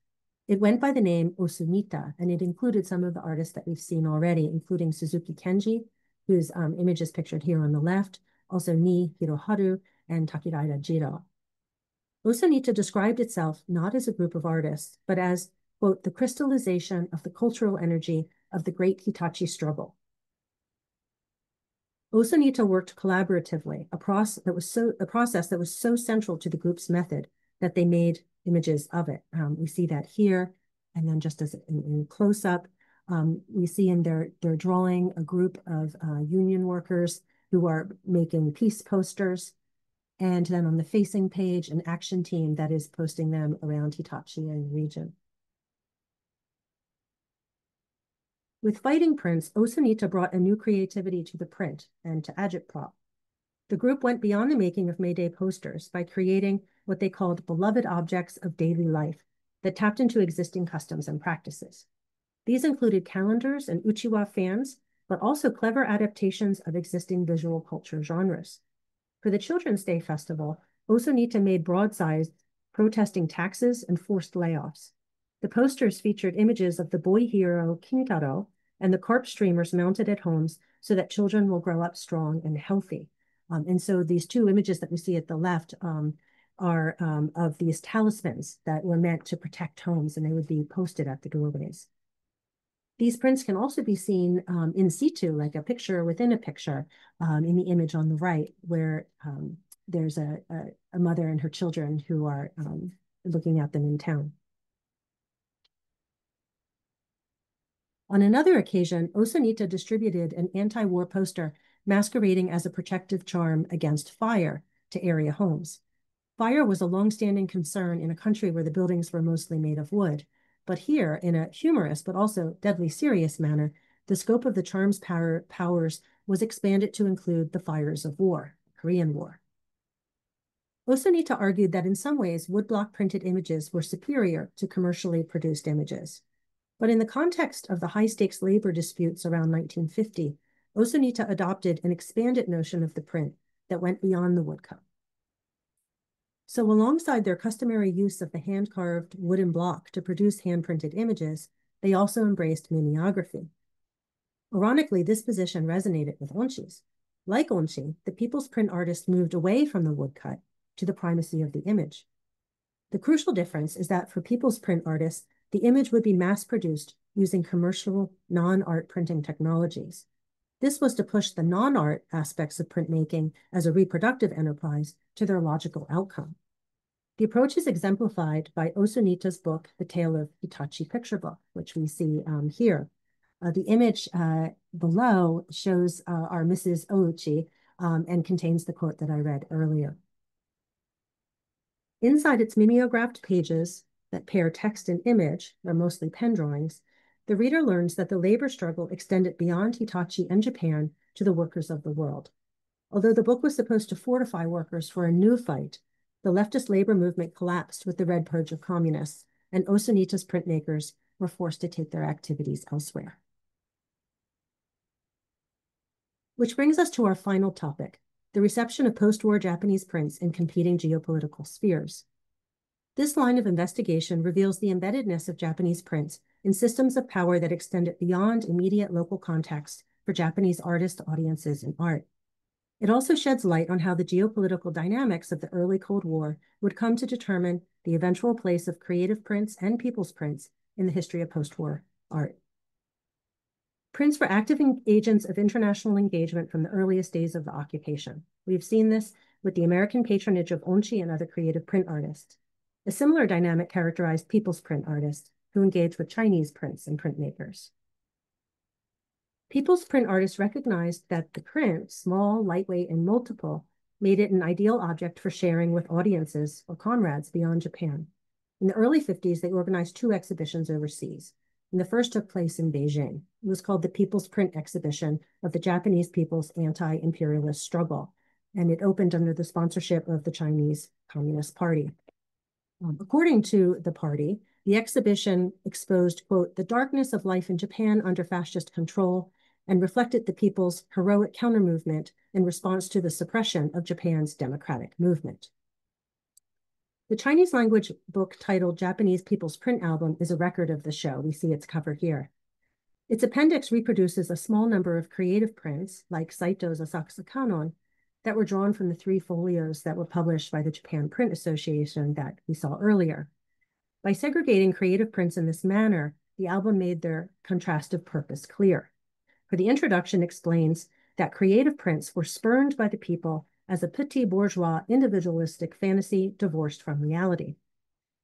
It went by the name Osunita, and it included some of the artists that we've seen already, including Suzuki Kenji, whose image is pictured here on the left, also Ni Hiroharu, and Takiraira Jiro. Osunita described itself not as a group of artists, but as, quote, "the crystallization of the cultural energy of the great Hitachi struggle." Osunita worked collaboratively, a process that was so central to the group's method that they made images of it. We see that here, and then just as in close-up, we see in their drawing a group of union workers who are making peace posters, and then on the facing page, an action team that is posting them around Hitachi and the region. With fighting prints, Osunita brought a new creativity to the print and to agitprop. The group went beyond the making of May Day posters by creating what they called beloved objects of daily life that tapped into existing customs and practices. These included calendars and uchiwa fans, but also clever adaptations of existing visual culture genres. For the Children's Day Festival, Osunita made broadsides protesting taxes and forced layoffs. The posters featured images of the boy hero Kintaro and the carp streamers mounted at homes so that children will grow up strong and healthy. And so these two images that we see at the left are of these talismans that were meant to protect homes, and they would be posted at the doorways. These prints can also be seen in situ, like a picture within a picture, in the image on the right, where there's a mother and her children who are looking at them in town. On another occasion, Osunita distributed an anti-war poster masquerading as a protective charm against fire to area homes. Fire was a long-standing concern in a country where the buildings were mostly made of wood. But here, in a humorous but also deadly serious manner, the scope of the charm's powers was expanded to include the fires of war, Korean War. Osunita argued that in some ways, woodblock printed images were superior to commercially produced images. But in the context of the high-stakes labor disputes around 1950, Osunita adopted an expanded notion of the print that went beyond the woodcut. So alongside their customary use of the hand-carved wooden block to produce hand-printed images, they also embraced mimeography. Ironically, this position resonated with onshis. Like onshi, the people's print artists moved away from the woodcut to the primacy of the image. The crucial difference is that for people's print artists, the image would be mass-produced using commercial, non-art printing technologies. This was to push the non-art aspects of printmaking as a reproductive enterprise to their logical outcome. The approach is exemplified by Osunita's book, The Tale of Hitachi Picture Book, which we see here. The image below shows our Mrs. Ouchi and contains the quote that I read earlier. Inside its mimeographed pages, that pair text and image, they're mostly pen drawings, the reader learns that the labor struggle extended beyond Hitachi and Japan to the workers of the world. Although the book was supposed to fortify workers for a new fight, the leftist labor movement collapsed with the Red Purge of communists, and Osanita's printmakers were forced to take their activities elsewhere. Which brings us to our final topic, the reception of post-war Japanese prints in competing geopolitical spheres. This line of investigation reveals the embeddedness of Japanese prints in systems of power that extended beyond immediate local context for Japanese artist audiences and art. It also sheds light on how the geopolitical dynamics of the early Cold War would come to determine the eventual place of creative prints and people's prints in the history of post-war art. Prints were active agents of international engagement from the earliest days of the occupation. We've seen this with the American patronage of onchi and other creative print artists. A similar dynamic characterized people's print artists who engaged with Chinese prints and printmakers. People's print artists recognized that the print, small, lightweight, and multiple, made it an ideal object for sharing with audiences or comrades beyond Japan. In the early 50s, they organized 2 exhibitions overseas, and the first took place in Beijing. It was called the People's Print Exhibition of the Japanese People's Anti-Imperialist Struggle, and it opened under the sponsorship of the Chinese Communist Party. According to the party, the exhibition exposed, quote, the darkness of life in Japan under fascist control and reflected the people's heroic counter-movement in response to the suppression of Japan's democratic movement. The Chinese language book titled Japanese People's Print Album is a record of the show. We see its cover here. Its appendix reproduces a small number of creative prints, like Saito's Asakusa Kanon, that were drawn from the 3 folios that were published by the Japan Print Association that we saw earlier. By segregating creative prints in this manner, the album made their contrastive purpose clear. For the introduction explains that creative prints were spurned by the people as a petit bourgeois individualistic fantasy divorced from reality.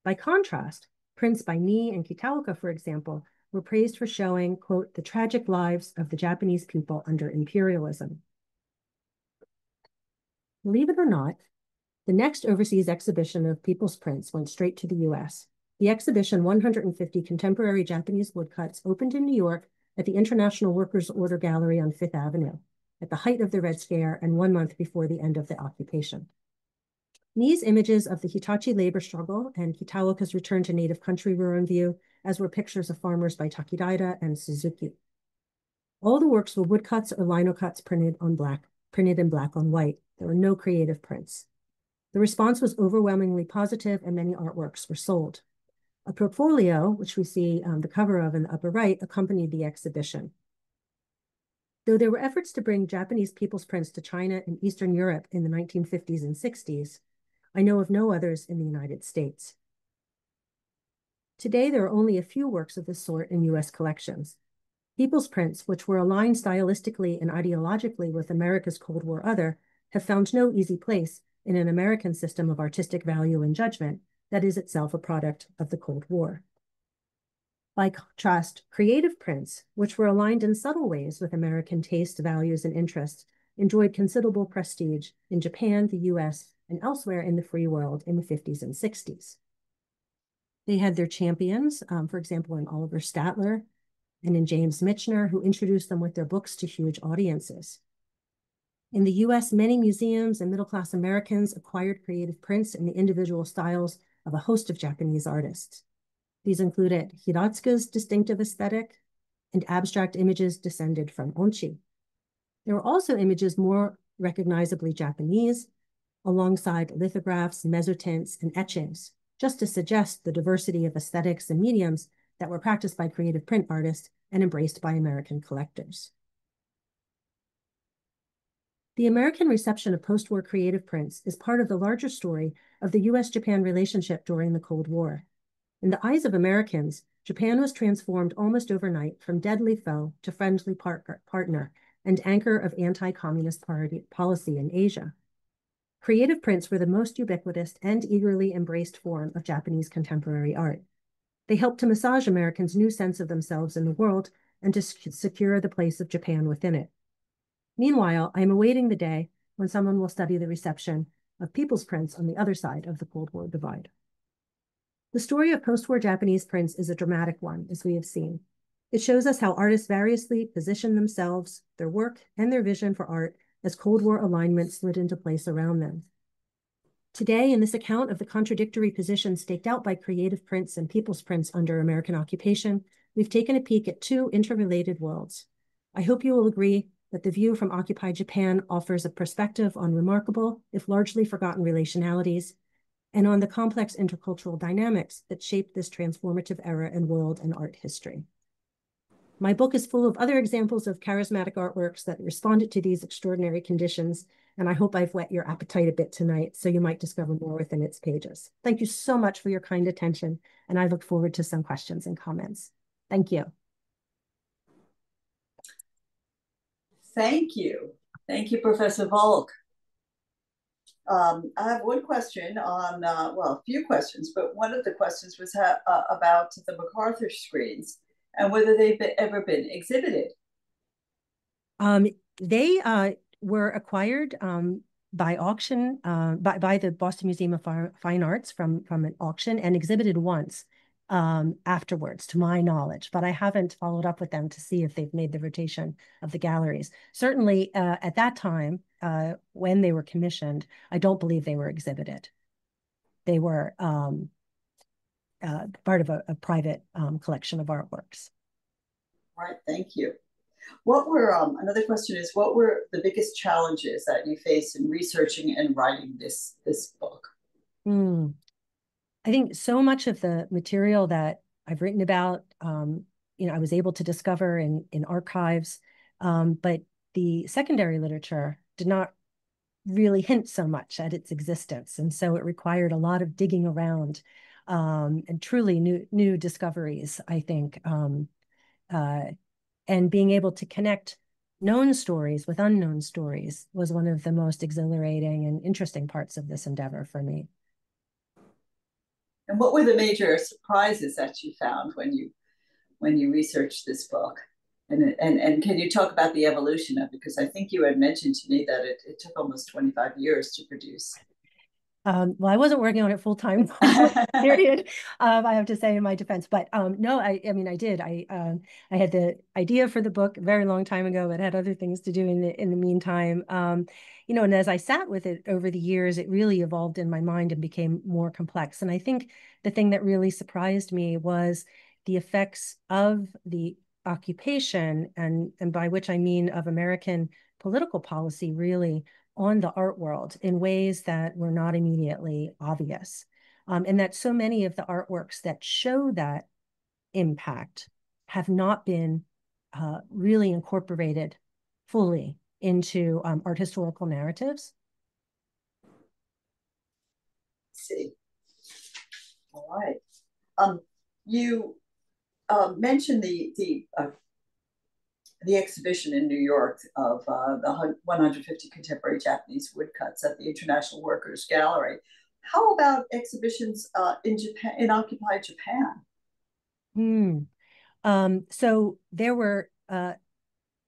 By contrast, prints by Nii and Kitaoka, for example, were praised for showing, quote, the tragic lives of the Japanese people under imperialism. Believe it or not, the next overseas exhibition of people's prints went straight to the US. The exhibition, 150 Contemporary Japanese Woodcuts, opened in New York at the International Workers' Order Gallery on Fifth Avenue, at the height of the Red Scare and 1 month before the end of the occupation. Nii's images of the Hitachi labor struggle and Kitaoka's return to native country were in view, as were pictures of farmers by Takidaira and Suzuki. All the works were woodcuts or linocuts printed in black on white. There were no creative prints. The response was overwhelmingly positive, and many artworks were sold. A portfolio, which we see on the cover of in the upper right, accompanied the exhibition. Though there were efforts to bring Japanese people's prints to China and Eastern Europe in the 1950s and 60s, I know of no others in the United States. Today, there are only a few works of this sort in US collections. People's prints, which were aligned stylistically and ideologically with America's Cold War other, have found no easy place in an American system of artistic value and judgment that is itself a product of the Cold War. By contrast, creative prints, which were aligned in subtle ways with American taste, values, and interests, enjoyed considerable prestige in Japan, the US, and elsewhere in the free world in the 50s and 60s. They had their champions, for example, in Oliver Statler and in James Michener, who introduced them with their books to huge audiences. In the US, many museums and middle-class Americans acquired creative prints in the individual styles of a host of Japanese artists. These included Hiratsuka's distinctive aesthetic and abstract images descended from onchi. There were also images more recognizably Japanese, alongside lithographs, mezzotints, and etchings, just to suggest the diversity of aesthetics and mediums that were practiced by creative print artists and embraced by American collectors. The American reception of post-war creative prints is part of the larger story of the US-Japan relationship during the Cold War. In the eyes of Americans, Japan was transformed almost overnight from deadly foe to friendly partner and anchor of anti-communist policy in Asia. Creative prints were the most ubiquitous and eagerly embraced form of Japanese contemporary art. They helped to massage Americans' new sense of themselves in the world and to secure the place of Japan within it. Meanwhile, I am awaiting the day when someone will study the reception of people's prints on the other side of the Cold War divide. The story of post-war Japanese prints is a dramatic one, as we have seen. It shows us how artists variously position themselves, their work, and their vision for art as Cold War alignment slid into place around them. Today, in this account of the contradictory positions staked out by creative prints and people's prints under American occupation, we've taken a peek at two interrelated worlds. I hope you will agree that the view from occupied Japan offers a perspective on remarkable, if largely forgotten relationalities, and on the complex intercultural dynamics that shaped this transformative era in world and art history. My book is full of other examples of charismatic artworks that responded to these extraordinary conditions, and I hope I've whet your appetite a bit tonight, so you might discover more within its pages. Thank you so much for your kind attention, and I look forward to some questions and comments. Thank you. Thank you. Thank you, Professor Volk. I have one question on, well, a few questions, but one of the questions was about the MacArthur screens and whether they've ever been exhibited. They were acquired by auction, by the Boston Museum of Fine Arts from an auction and exhibited once afterwards, to my knowledge, but I haven't followed up with them to see if they've made the rotation of the galleries. Certainly at that time, when they were commissioned, I don't believe they were exhibited. They were part of a private collection of artworks. All right, thank you. What were, another question is, what were the biggest challenges that you faced in researching and writing this book? I think so much of the material that I've written about, I was able to discover in archives, but the secondary literature did not really hint so much at its existence. And so it required a lot of digging around and truly new discoveries, I think, and being able to connect known stories with unknown stories was one of the most exhilarating and interesting parts of this endeavor for me. And what were the major surprises that you found when you researched this book? And can you talk about the evolution of it? Because I think you had mentioned to me that it took almost 25 years to produce. Well, I wasn't working on it full time, period. I have to say in my defense, but no, I mean, I did. I had the idea for the book a very long time ago, but had other things to do in the meantime. And as I sat with it over the years, it really evolved in my mind and became more complex. And I think the thing that really surprised me was the effects of the occupation, and by which I mean of American political policy, really on the art world in ways that were not immediately obvious. And that so many of the artworks that show that impact have not been really incorporated fully into art historical narratives. Let's see. All right. You mentioned the exhibition in New York of the 150 contemporary Japanese woodcuts at the International Workers Gallery. How about exhibitions in Japan, in occupied Japan? So there were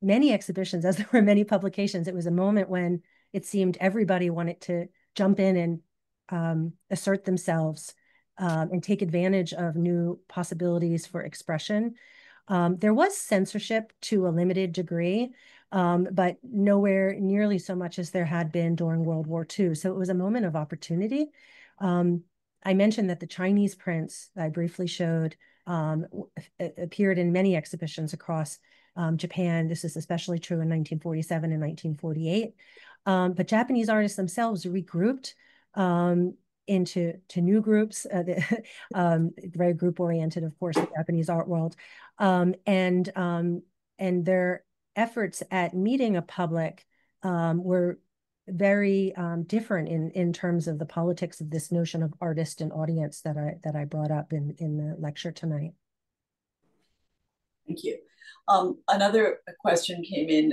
many exhibitions, as there were many publications. It was a moment when it seemed everybody wanted to jump in and assert themselves and take advantage of new possibilities for expression. There was censorship to a limited degree, but nowhere nearly so much as there had been during World War II. So it was a moment of opportunity. I mentioned that the Chinese prints I briefly showed appeared in many exhibitions across Japan. This is especially true in 1947 and 1948. But Japanese artists themselves regrouped into new groups, very group-oriented, of course, the Japanese art world. And their efforts at meeting a public were very different in terms of the politics of this notion of artist and audience that I brought up in the lecture tonight. Thank you. Another question came in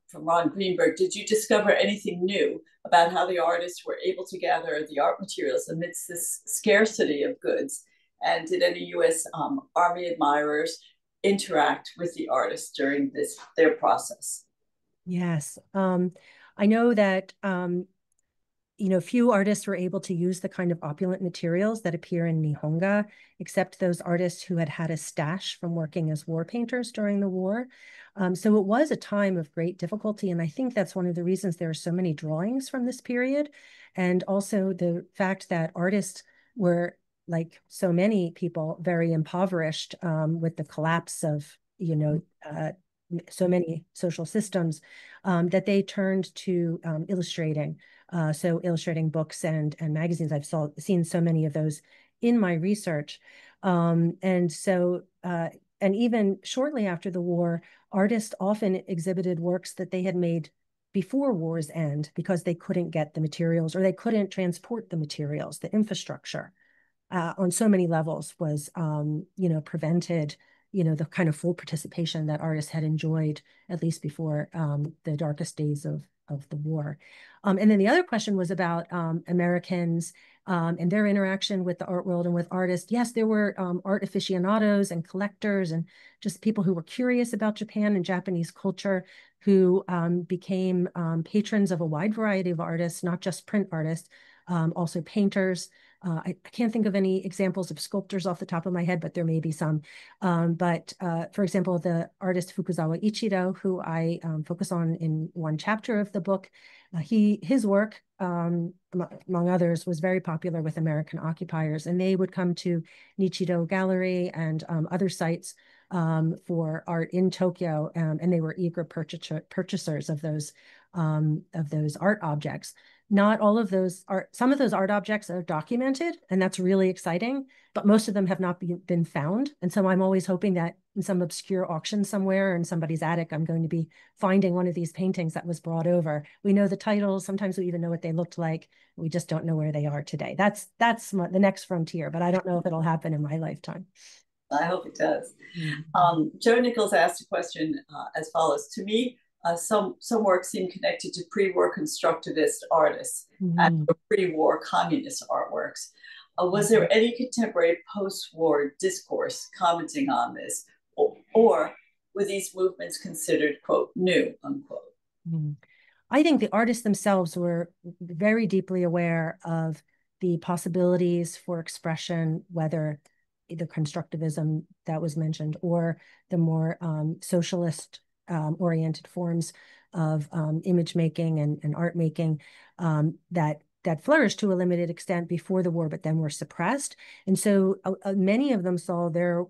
from Ron Greenberg. Did you discover anything new about how the artists were able to gather the art materials amidst this scarcity of goods? And did any U.S. Army admirers interact with the artists during their process? Yes. I know that few artists were able to use the kind of opulent materials that appear in Nihonga, except those artists who had had a stash from working as war painters during the war. So it was a time of great difficulty. And I think that's one of the reasons there are so many drawings from this period. And also the fact that artists were, like so many people, very impoverished with the collapse of, so many social systems, that they turned to illustrating. So illustrating books and magazines. I've seen so many of those in my research. And even shortly after the war, artists often exhibited works that they had made before war's end because they couldn't get the materials or they couldn't transport the materials, the infrastructure. On so many levels was, prevented, the kind of full participation that artists had enjoyed, at least before the darkest days of the war. And then the other question was about Americans and their interaction with the art world and with artists. Yes, there were art aficionados and collectors and just people who were curious about Japan and Japanese culture who became patrons of a wide variety of artists, not just print artists, also painters. I can't think of any examples of sculptors off the top of my head, but there may be some. For example, the artist Fukuzawa Ichiro, who I focus on in one chapter of the book, his work, among others, was very popular with American occupiers, and they would come to Nichido Gallery and other sites for art in Tokyo, and they were eager purchasers of those art objects. Not all of those some of those art objects are documented, and that's really exciting, but most of them have not been found. And so I'm always hoping that in some obscure auction somewhere in somebody's attic, I'm going to be finding one of these paintings that was brought over. We know the titles. Sometimes we even know what they looked like. We just don't know where they are today. That's the next frontier, but I don't know if it'll happen in my lifetime. I hope it does. Joe Nichols asked a question as follows. To me, some works seem connected to pre-war constructivist artists and pre-war communist artworks. Was there any contemporary post-war discourse commenting on this, or were these movements considered, quote, new, unquote? I think the artists themselves were very deeply aware of the possibilities for expression, whether the constructivism that was mentioned or the more socialist oriented forms of image making and art making that flourished to a limited extent before the war, but then were suppressed. And so many of them saw their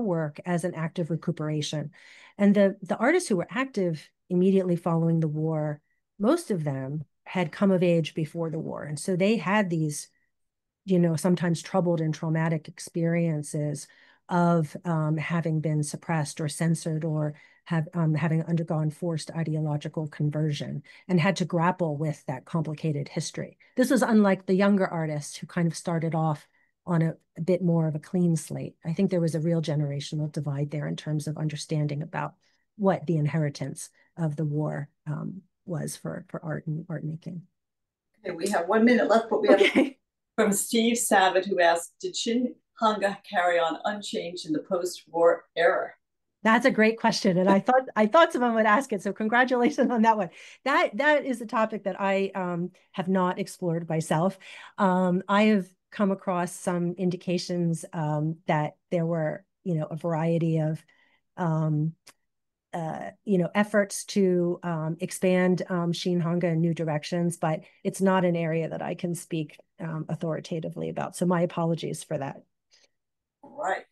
work as an act of recuperation. And the artists who were active immediately following the war, most of them had come of age before the war. And so they had these, sometimes troubled and traumatic experiences of having been suppressed or censored or having undergone forced ideological conversion and had to grapple with that complicated history. This was unlike the younger artists who kind of started off on a bit more of a clean slate. I think there was a real generational divide there in terms of understanding about what the inheritance of the war was for art and art making. Okay, we have 1 minute left, but we have from Steve Savitt, who asked, did Shin Hanga carry on unchanged in the post-war era? That's a great question, and I thought someone would ask it. So congratulations on that one. That is a topic that I have not explored myself. I have come across some indications that there were, a variety of efforts to expand Shin Hanga in new directions, but it's not an area that I can speak authoritatively about. So my apologies for that. All right.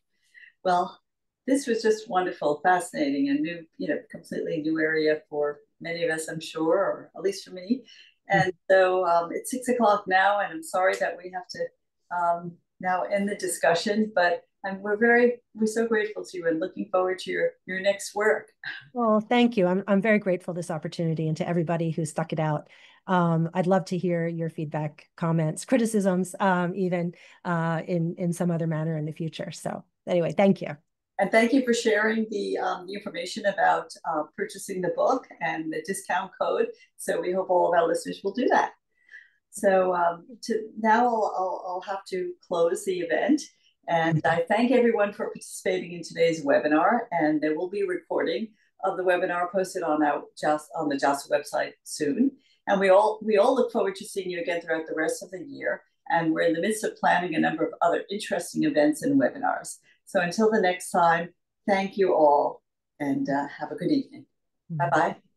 Well, this was just wonderful, fascinating, and new, completely new area for many of us, I'm sure, or at least for me. And so it's 6 o'clock now, and I'm sorry that we have to now end the discussion, but we're so grateful to you and looking forward to your next work. Well, thank you. I'm very grateful for this opportunity, and to everybody who stuck it out. I'd love to hear your feedback, comments, criticisms, even in some other manner in the future. So anyway, thank you. And thank you for sharing the information about purchasing the book and the discount code. So we hope all of our listeners will do that. So now I'll have to close the event. And I thank everyone for participating in today's webinar. And there will be a recording of the webinar posted on the JASA website soon. And we all look forward to seeing you again throughout the rest of the year. And we're in the midst of planning a number of other interesting events and webinars. So until the next time, thank you all and have a good evening. Bye-bye.